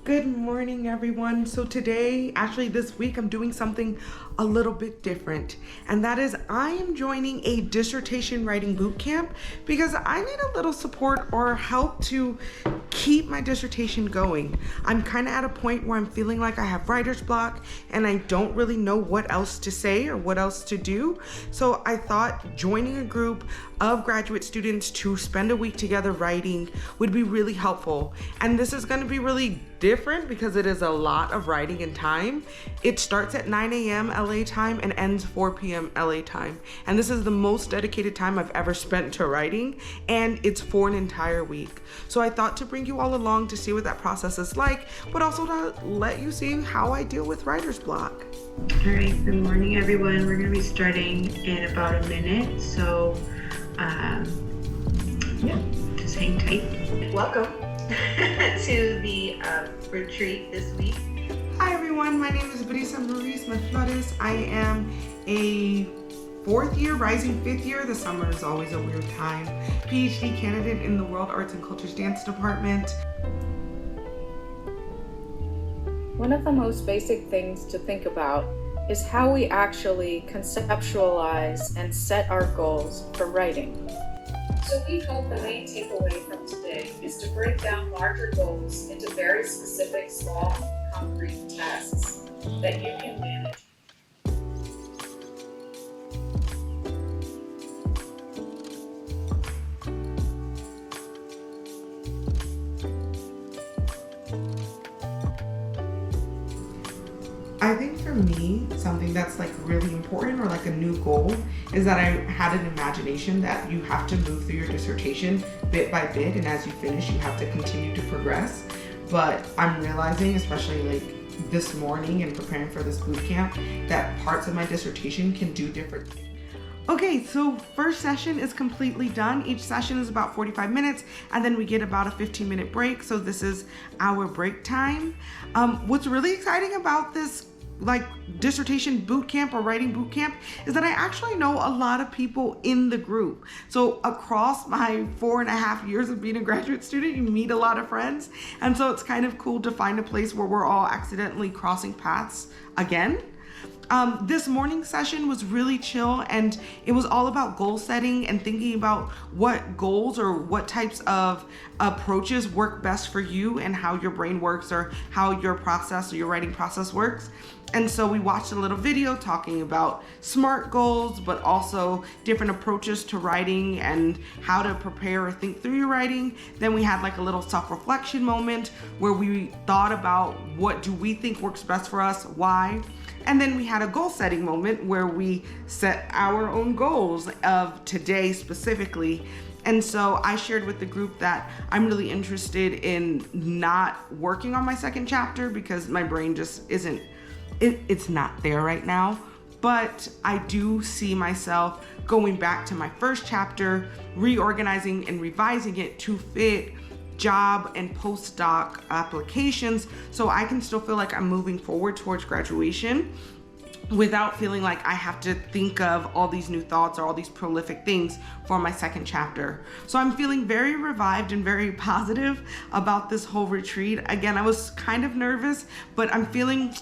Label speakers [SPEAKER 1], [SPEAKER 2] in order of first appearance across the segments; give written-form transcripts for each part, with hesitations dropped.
[SPEAKER 1] Good morning, everyone. So today, actually this week, I'm doing something a little bit different, and that is I am joining a dissertation writing boot camp because I need a little support or help to keep my dissertation going. I'm kind of at a point where I'm feeling like I have writer's block and I don't really know what else to say or what else to do. So I thought joining a group of graduate students to spend a week together writing would be really helpful. And this is going to be really different because it is a lot of writing and time. It starts at 9 a.m. LA time and ends 4 p.m. LA time. And this is the most dedicated time I've ever spent to writing, and it's for an entire week. So I thought to bring you all along to see what that process is like, but also to let you see how I deal with writer's block.
[SPEAKER 2] All right, good morning everyone. We're going to be starting in about a minute, so just hang tight. Welcome to the retreat this week.
[SPEAKER 1] Hi everyone, my name is Brisa Maurice Flores. I am a fourth year, rising fifth year. The summer is always a weird time. PhD candidate in the World Arts and Cultures Dance Department.
[SPEAKER 3] One of the most basic things to think about is how we actually conceptualize and set our goals for writing. So we hope the main takeaway from today is to break down larger goals into very specific, small, concrete tasks that you can manage.
[SPEAKER 1] I think for me, something that's like really important or like a new goal is that I had an imagination that you have to move through your dissertation bit by bit, and as you finish, you have to continue to progress. But I'm realizing, especially like this morning and preparing for this boot camp, that parts of my dissertation can do different things. Okay, so first session is completely done. Each session is about 45 minutes, and then we get about a 15-minute break. So this is our break time. What's really exciting about this like dissertation boot camp or writing boot camp is that I actually know a lot of people in the group. So across my 4.5 years of being a graduate student, you meet a lot of friends. And so it's kind of cool to find a place where we're all accidentally crossing paths again. This morning session was really chill, and it was all about goal setting and thinking about what goals or what types of approaches work best for you and how your brain works or how your process or your writing process works. And so we watched a little video talking about SMART goals, but also different approaches to writing and how to prepare or think through your writing. Then we had like a little self-reflection moment where we thought about what do we think works best for us, why. And then we had a goal setting moment where we set our own goals of today specifically. And so I shared with the group that I'm really interested in not working on my second chapter because my brain just isn't, it's not there right now. But I do see myself going back to my first chapter, reorganizing and revising it to fit job and postdoc applications so I can still feel like I'm moving forward towards graduation without feeling like I have to think of all these new thoughts or all these prolific things for my second chapter. So I'm feeling very revived and very positive about this whole retreat. Again, I was kind of nervous, but I'm feeling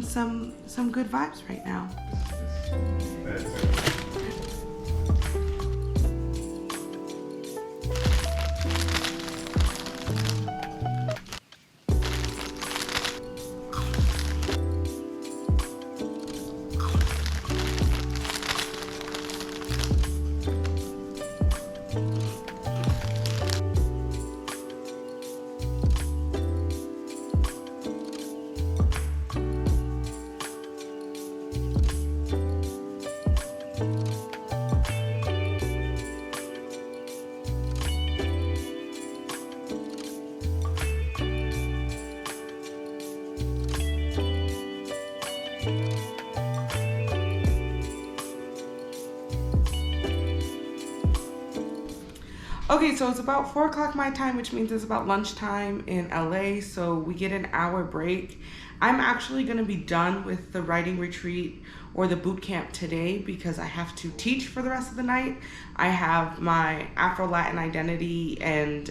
[SPEAKER 1] some good vibes right now. Okay, so it's about 4 o'clock my time, which means it's about lunchtime in LA, so we get an hour break. I'm actually gonna be done with the writing retreat or the boot camp today because I have to teach for the rest of the night. I have my Afro-Latin identity and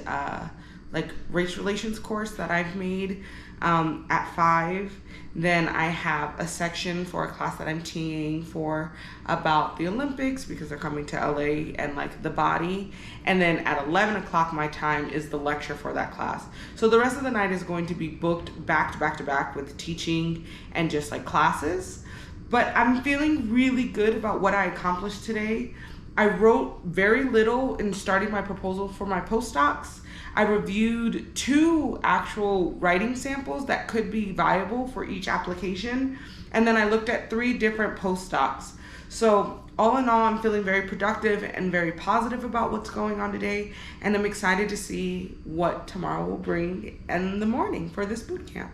[SPEAKER 1] like race relations course that I've made at 5. Then I have a section for a class that I'm TAing for about the Olympics because they're coming to LA and like the body. And then at 11 o'clock my time is the lecture for that class. So the rest of the night is going to be booked back to back to back with teaching and just like classes. But I'm feeling really good about what I accomplished today. I wrote very little in starting my proposal for my postdocs. I reviewed 2 actual writing samples that could be viable for each application. And then I looked at 3 different postdocs. So all in all, I'm feeling very productive and very positive about what's going on today. And I'm excited to see what tomorrow will bring in the morning for this boot camp.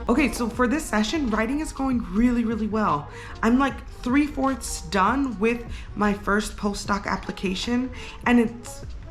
[SPEAKER 1] Okay, so for this session, writing is going really, really well. I'm like 3/4 done with my first postdoc application, and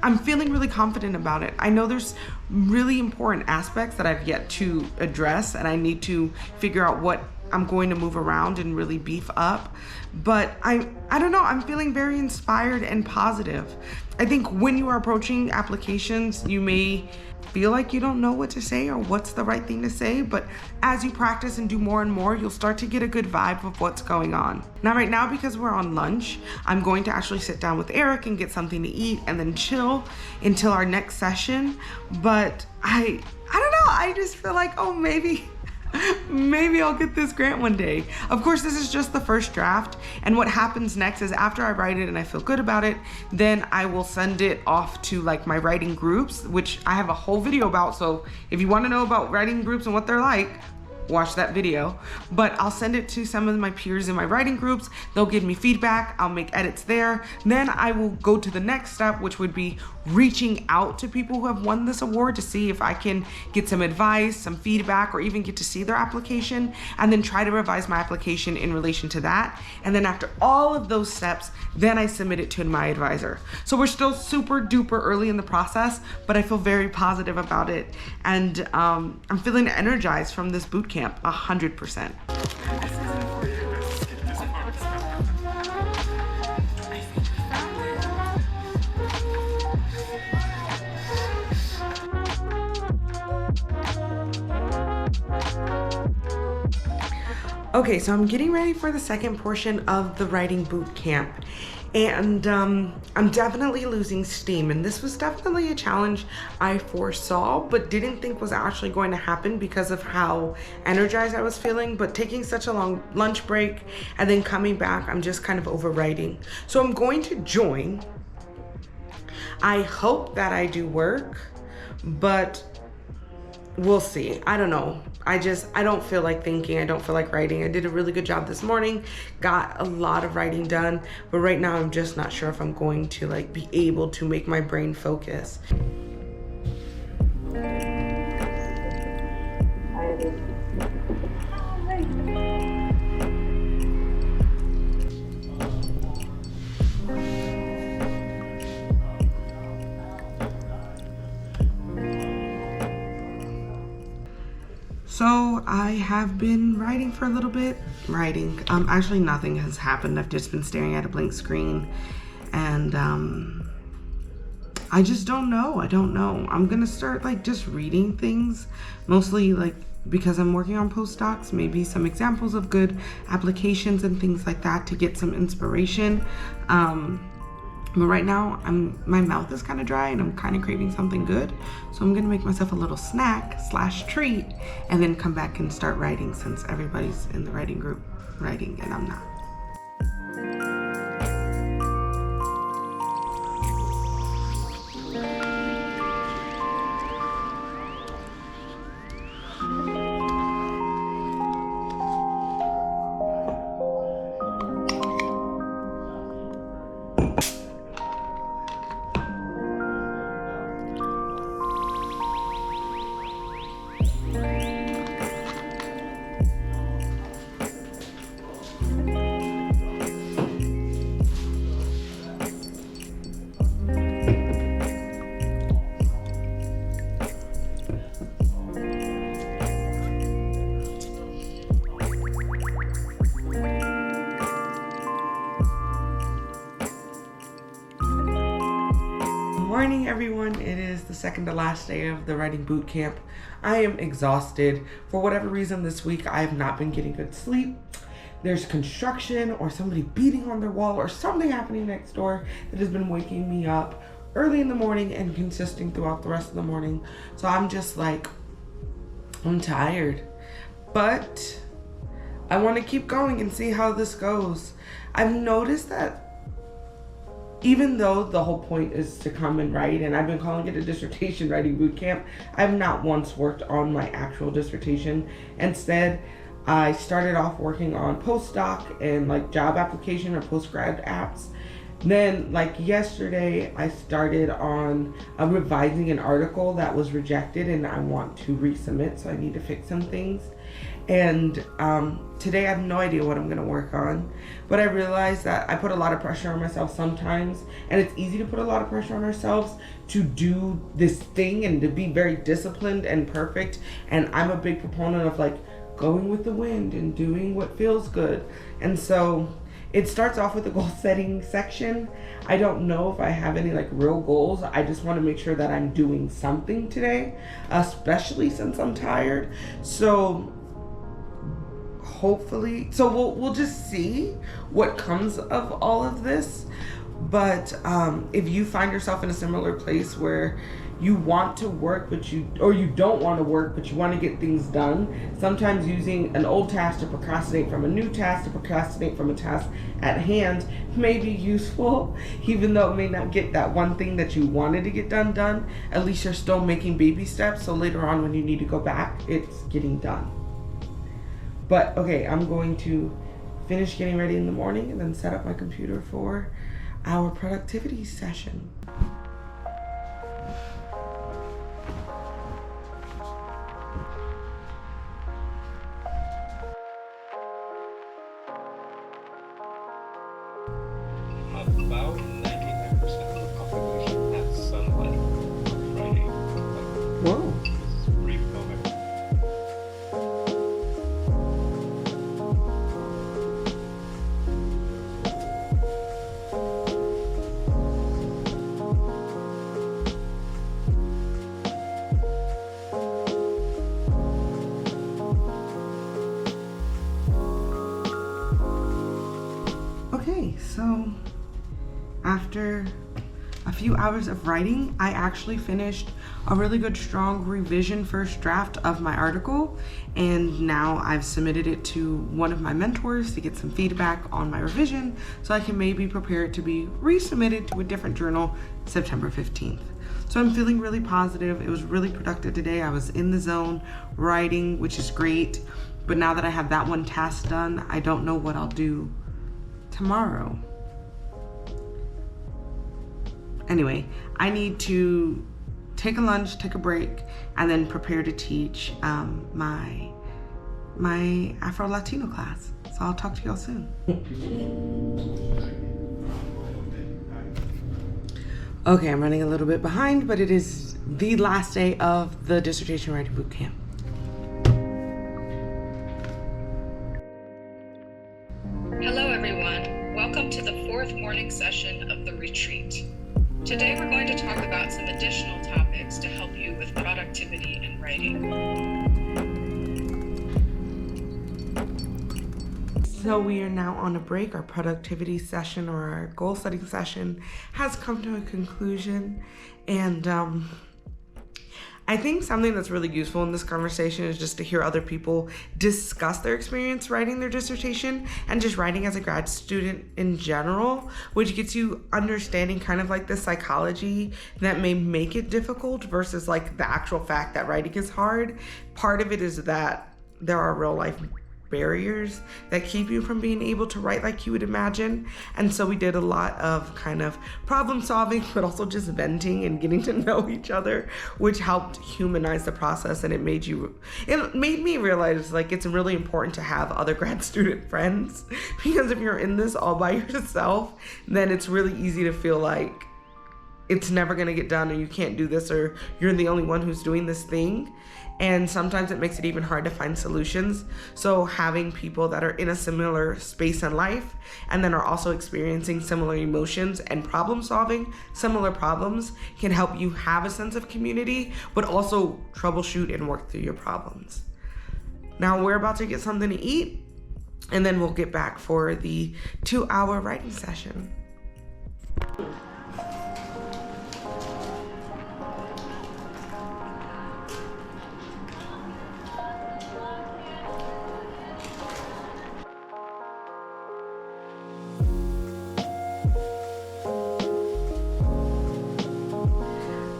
[SPEAKER 1] I'm feeling really confident about it. I know there's really important aspects that I've yet to address, and I need to figure out what I'm going to move around and really beef up. But I don't know, I'm feeling very inspired and positive. I think when you are approaching applications, you may feel like you don't know what to say or what's the right thing to say, but as you practice and do more and more, you'll start to get a good vibe of what's going on. Now, right now, because we're on lunch, I'm going to actually sit down with Eric and get something to eat and then chill until our next session. But I don't know, I just feel like, oh, maybe I'll get this grant one day. Of course, this is just the first draft, and what happens next is after I write it and I feel good about it, then I will send it off to like my writing groups, which I have a whole video about. So if you want to know about writing groups and what they're like, watch that video. But I'll send it to some of my peers in my writing groups. They'll give me feedback. I'll make edits there. Then I will go to the next step, which would be reaching out to people who have won this award to see if I can get some advice, some feedback, or even get to see their application, and then try to revise my application in relation to that. And then after all of those steps, then I submit it to my advisor. So we're still super duper early in the process, but I feel very positive about it. And I'm feeling energized from this boot camp, 100%. Okay, so I'm getting ready for the second portion of the writing boot camp, and I'm definitely losing steam, and this was definitely a challenge I foresaw but didn't think was actually going to happen because of how energized I was feeling. But taking such a long lunch break and then coming back, I'm just kind of overwriting. So I'm going to join. I hope that I do work, but we'll see. I don't know. I don't feel like thinking. I don't feel like writing. I did a really good job this morning, got a lot of writing done, but right now I'm just not sure if I'm going to like be able to make my brain focus. So I have been writing for a little bit. Actually nothing has happened. I've just been staring at a blank screen, and I just don't know. I don't know. I'm gonna start like just reading things, mostly like because I'm working on postdocs, maybe some examples of good applications and things like that to get some inspiration. But right now, my mouth is kind of dry and I'm kind of craving something good. So I'm gonna make myself a little snack / treat and then come back and start writing, since everybody's in the writing group writing and I'm not. morning, everyone. It is the second to last day of the writing boot camp. I am exhausted. For whatever reason this week, I have not been getting good sleep. There's construction or somebody beating on their wall or something happening next door that has been waking me up early in the morning and consisting throughout the rest of the morning. So I'm just like, I'm tired. But I want to keep going and see how this goes. I've noticed that even though the whole point is to come and write, and I've been calling it a dissertation writing boot camp, I've not once worked on my actual dissertation. Instead, I started off working on postdoc and like job application or postgrad apps. Then like yesterday, I started on revising an article that was rejected and I want to resubmit, so I need to fix some things. And today I have no idea what I'm gonna work on, but I realized that I put a lot of pressure on myself sometimes, and it's easy to put a lot of pressure on ourselves to do this thing and to be very disciplined and perfect. And I'm a big proponent of like going with the wind and doing what feels good. And so it starts off with the goal setting section. I don't know if I have any like real goals. I just want to make sure that I'm doing something today, especially since I'm tired. So hopefully, we'll just see what comes of all of this. But if you find yourself in a similar place where you want to work but you don't want to work but you want to get things done, sometimes using an old task to procrastinate from a new task to procrastinate from a task at hand may be useful. Even though it may not get that one thing that you wanted to get done, at least you're still making baby steps, so later on when you need to go back, it's getting done. But okay, I'm going to finish getting ready in the morning and then set up my computer for our productivity session.
[SPEAKER 4] About 99% of the population has sunlight on Friday.
[SPEAKER 1] Whoa.
[SPEAKER 4] This is a brief moment.
[SPEAKER 1] Okay, so after a few hours of writing, I actually finished a really good strong revision first draft of my article, and now I've submitted it to one of my mentors to get some feedback on my revision so I can maybe prepare it to be resubmitted to a different journal September 15th. So I'm feeling really positive. It was really productive today. I was in the zone writing, which is great, but now that I have that one task done, I don't know what I'll do tomorrow. Anyway, I need to take a lunch, take a break, and then prepare to teach my Afro-Latino class. So I'll talk to y'all soon. Okay, I'm running a little bit behind, but it is the last day of the dissertation writing boot camp.
[SPEAKER 3] Hello, everyone. Welcome to the fourth morning session of the retreat. Today, we're going to talk about some additional topics to help you with productivity and writing.
[SPEAKER 1] So we are now on a break. Our productivity session or our goal setting session has come to a conclusion. And I think something that's really useful in this conversation is just to hear other people discuss their experience writing their dissertation and just writing as a grad student in general, which gets you understanding kind of like the psychology that may make it difficult versus like the actual fact that writing is hard. Part of it is that there are real life barriers that keep you from being able to write like you would imagine. And so we did a lot of kind of problem solving, but also just venting and getting to know each other, which helped humanize the process. And it made me realize like it's really important to have other grad student friends, because if you're in this all by yourself, then it's really easy to feel like it's never going to get done, or you can't do this, or you're the only one who's doing this thing. and sometimes it makes it even hard to find solutions. So having people that are in a similar space in life and then are also experiencing similar emotions and problem solving similar problems can help you have a sense of community, but also troubleshoot and work through your problems. Now we're about to get something to eat, and then we'll get back for the 2-hour writing session.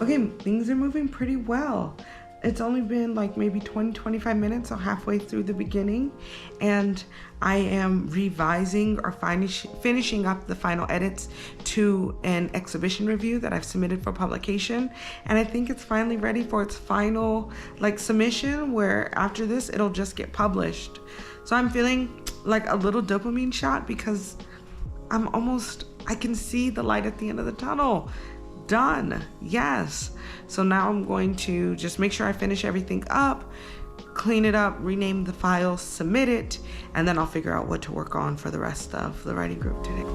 [SPEAKER 1] Okay, things are moving pretty well. It's only been like maybe 20-25 minutes, so halfway through the beginning, and I am revising or finishing up the final edits to an exhibition review that I've submitted for publication, and I think it's finally ready for its final submission, where after this it'll just get published. So I'm feeling like a little dopamine shot because I can see the light at the end of the tunnel. Done. Yes. So now I'm going to just make sure I finish everything up, clean it up, rename the file, submit it, and then I'll figure out what to work on for the rest of the writing group today.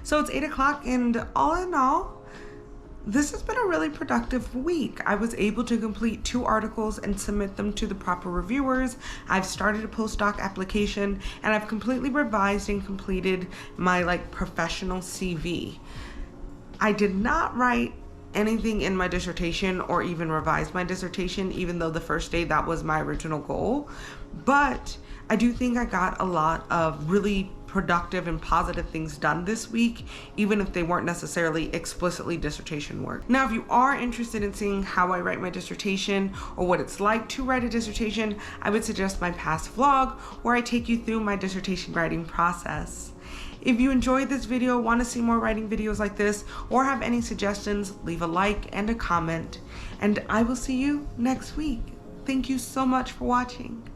[SPEAKER 1] So it's 8 o'clock, and all in all, this has been a really productive week. I was able to complete 2 articles and submit them to the proper reviewers. I've started a postdoc application, and I've completely revised and completed my professional CV. I did not write anything in my dissertation or even revise my dissertation, even though the first day that was my original goal. But I do think I got a lot of really productive and positive things done this week, even if they weren't necessarily explicitly dissertation work. Now, if you are interested in seeing how I write my dissertation or what it's like to write a dissertation, I would suggest my past vlog where I take you through my dissertation writing process. If you enjoyed this video, want to see more writing videos like this, or have any suggestions, leave a like and a comment, and I will see you next week. Thank you so much for watching.